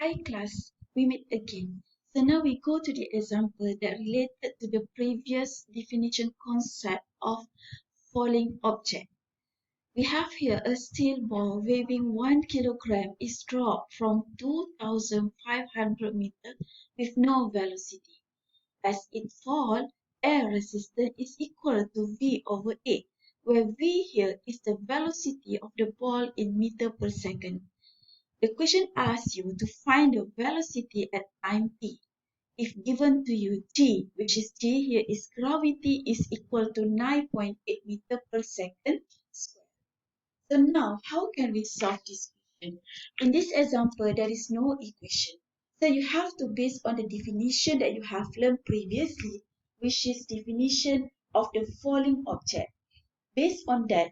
Hi class, we meet again. So now we go to the example that related to the previous definition concept of falling object. We have here a steel ball weighing 1 kilogram is dropped from 2,500 meters with no velocity. As it falls, air resistance is equal to V over A, where V here is the velocity of the ball in meter per second. The question asks you to find the velocity at time t. If given to you g, which is g here is gravity, is equal to 9.8 meter per second square. So now, how can we solve this question? In this example, there is no equation. So you have to base on the definition that you have learned previously, which is definition of the falling object. Based on that,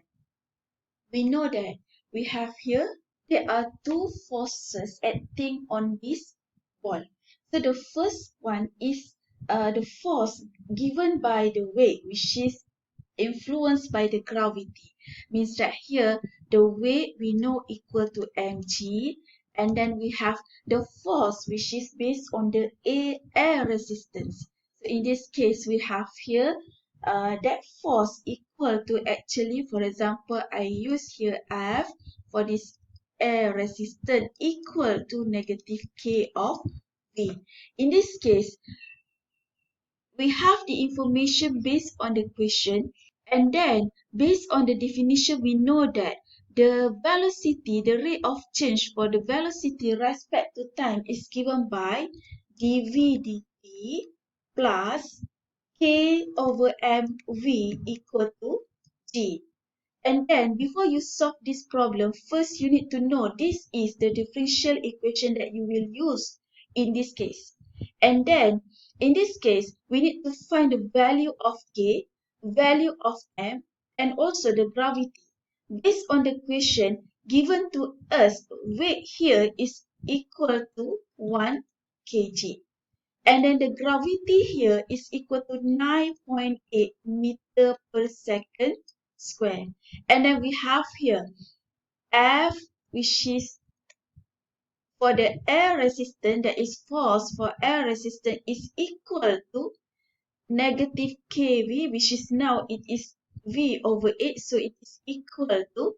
we know that we have here, there are two forces acting on this ball. So the first one is the force given by the weight, which is influenced by the gravity. Means that here, the weight we know equal to mg, and then we have the force, which is based on the air resistance. So in this case, we have here that force equal to actually, for example, I use here F for this air resistance equal to negative K of V. In this case, we have the information based on the question, and then based on the definition, we know that the velocity, the rate of change for the velocity respect to time is given by dv dt plus K over mv equal to g. And then before you solve this problem, first you need to know this is the differential equation that you will use in this case. And then in this case, we need to find the value of K, value of M, and also the gravity. Based on the question given to us, weight here is equal to 1 kg. And then the gravity here is equal to 9.8 meter per second square. And then we have here F, which is for the air resistance, that is force for air resistance, is equal to negative kV, which is now it is V over 8. So it is equal to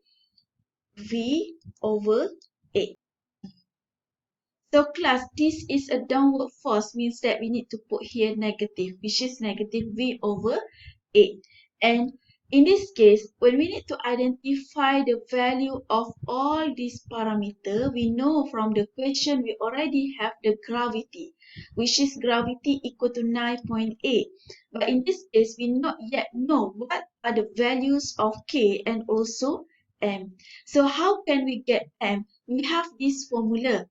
V over 8. So class, this is a downward force, means that we need to put here negative, which is negative V over 8. And in this case, when we need to identify the value of all these parameters, we know from the question we already have the gravity, which is gravity equal to 9.8. But in this case, we not yet know what are the values of K and also M. So how can we get M? We have this formula.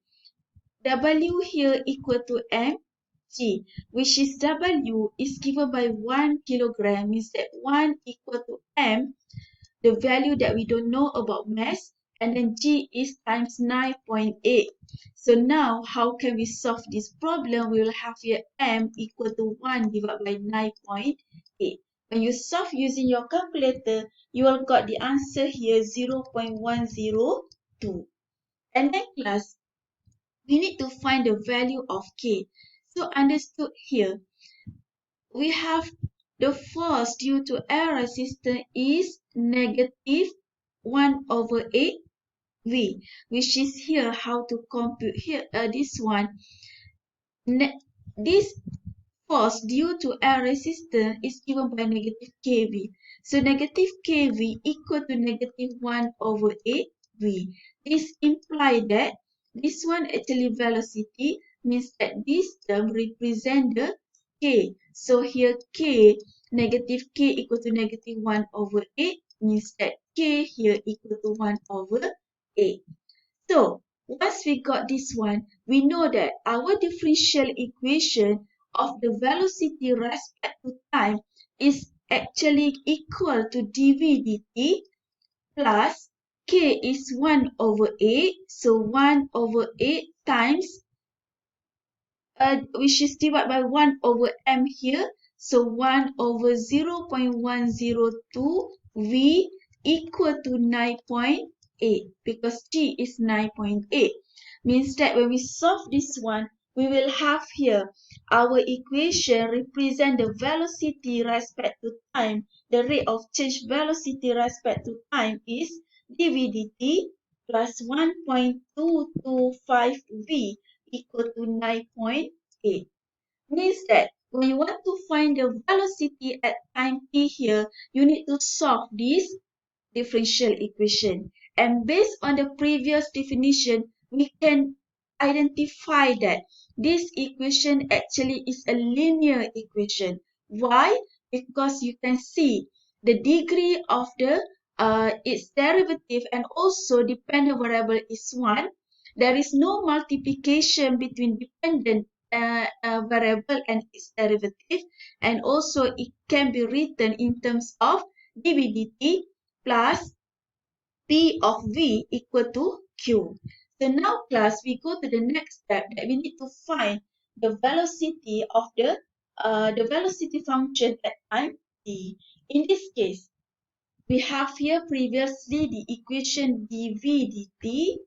W here equal to mg, which is W is given by 1 kilogram, means that 1 equal to m, the value that we don't know about mass, and then g is times 9.8. So now, how can we solve this problem? We will have here m equal to 1 divided by 9.8. When you solve using your calculator, you will got the answer here 0.102. And then class, we need to find the value of K. So understood here, we have the force due to air resistance is negative 1 over 8 V, which is here how to compute here this one. This force due to air resistance is given by negative kV. So negative kV equal to negative 1 over 8 V. This implies that this one actually velocity, means that this term represents the K. So here K, negative K equal to negative 1 over 8, means that K here equal to 1 over 8. So once we got this one, we know that our differential equation of the velocity respect to time is actually equal to dv dt plus K is 1 over 8. So 1 over 8 times, which is divided by 1 over m here. So 1 over 0.102 V equal to 9.8, because G is 9.8. Means that when we solve this one, we will have here our equation represent the velocity respect to time. The rate of change velocity respect to time is dv dt plus 1.225v equal to 9.8. Means that when you want to find the velocity at time t here, you need to solve this differential equation. And based on the previous definition, we can identify that this equation actually is a linear equation. Why? Because you can see the degree of its derivative and also dependent variable is 1. There is no multiplication between dependent variable and its derivative, and also it can be written in terms of dv dt plus P of V equal to Q. So now class, we go to the next step that we need to find the velocity of the velocity function at time t. In this case, we have here previously the equation dv dt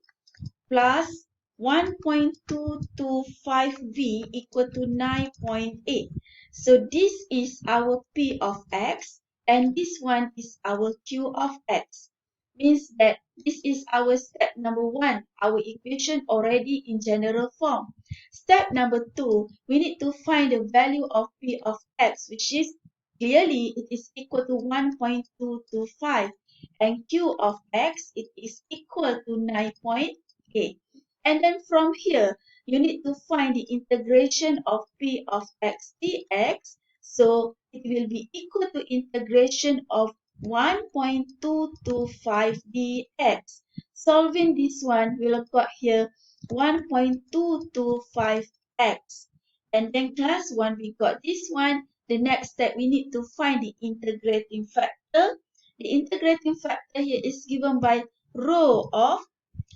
plus 1.225v equal to 9.8. So this is our P of x and this one is our Q of x. Means that this is our step number 1, our equation already in general form. Step number 2, we need to find the value of P of x, which is clearly it is equal to 1.225 and Q of x it is equal to 9.8. And then from here, you need to find the integration of P of x dx. So it will be equal to integration of 1.225 dx. Solving this one, we'll got here 1.225x. And then class 1, we got this one. The next step, we need to find the integrating factor. The integrating factor here is given by rho of,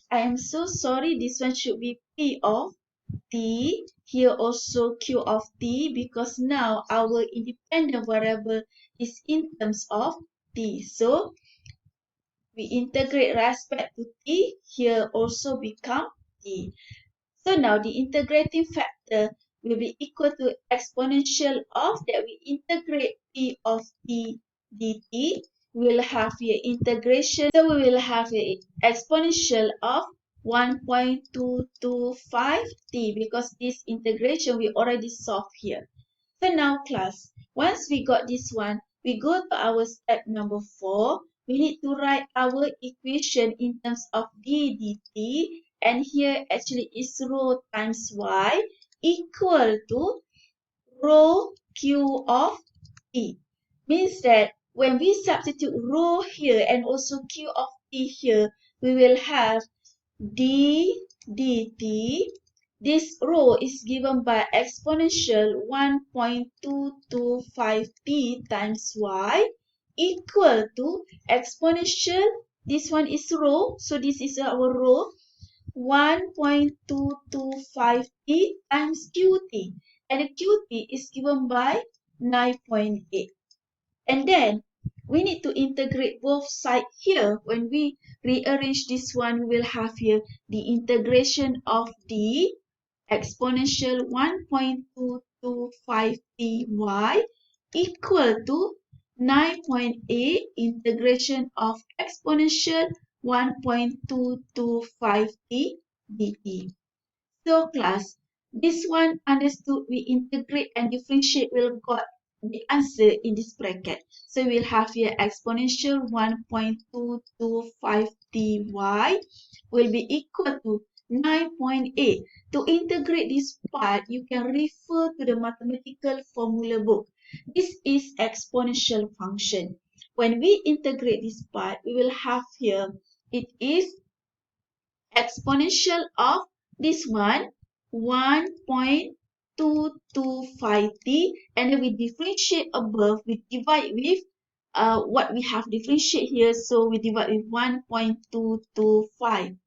I am so sorry, this one should be P of t. Here also Q of t because now our independent variable is in terms of t. So we integrate respect to t. Here also become t. So now the integrating factor will be equal to exponential of that we integrate P of t dt. We'll have here integration. So we will have a exponential of 1.225t because this integration we already solved here. So now class, once we got this one, we go to our step number 4. We need to write our equation in terms of d dt, and here actually is rho times y equal to rho q of t. Means that when we substitute rho here and also q of t here, we will have d dt. This rho is given by exponential 1.225t times y equal to exponential, this one is rho, so this is our rho, 1.225t times qt, and qt is given by 9.8. And then we need to integrate both sides here. When we rearrange this one, we will have here the integration of the exponential 1.225ty equal to 9.8 integration of exponential 1.225t dt. So class, this one understood, we integrate and differentiate, will got the answer in this bracket. So we'll have here exponential 1.225ty will be equal to 9.8. To integrate this part, you can refer to the mathematical formula book. This is exponential function. When we integrate this part, we will have here, it is exponential of this one 1.225t, and then we differentiate above, we divide with what we have differentiate here, so we divide with 1.225.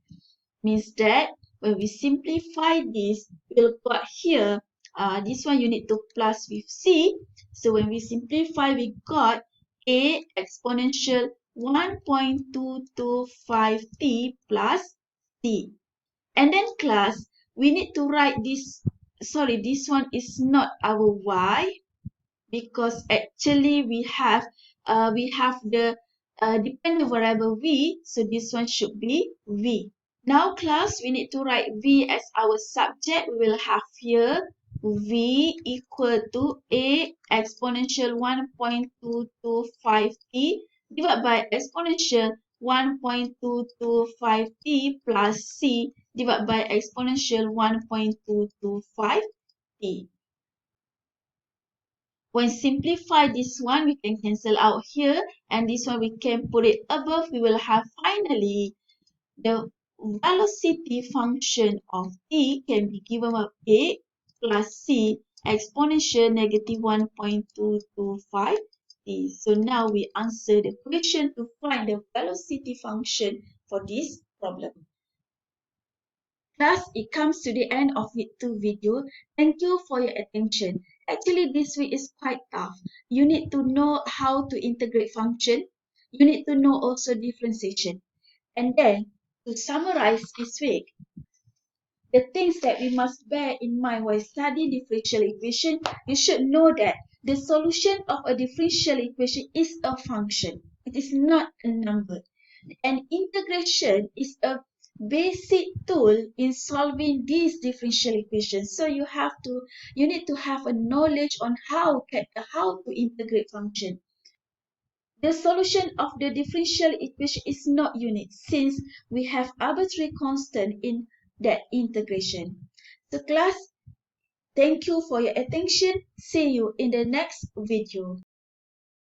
Means that when we simplify this, we'll got here this one you need to plus with c. So when we simplify, we got a exponential 1.225t plus c. And then class, we need to write this. Sorry, this one is not our y, because actually we have the dependent variable v, so this one should be v. Now class, we need to write v as our subject. We will have here v equal to a exponential 1.225t divided by exponential 1.225t plus c divided by exponential 1.225t. When simplify this one, we can cancel out here, and this one we can put it above. We will have finally the velocity function of t can be given by a plus c exponential negative 1.225 t. So now we answer the question to find the velocity function for this problem. Thus, it comes to the end of Week 2 video. Thank you for your attention. Actually, this week is quite tough. You need to know how to integrate function. You need to know also differentiation. And then, to summarize this week, the things that we must bear in mind while studying differential equation, you should know that the solution of a differential equation is a function. It is not a number. And integration is a basic tool in solving these differential equations. So you need to have a knowledge on how to integrate function. The solution of the differential equation is not unique since we have arbitrary constant in that integration. So class, thank you for your attention. See you in the next video.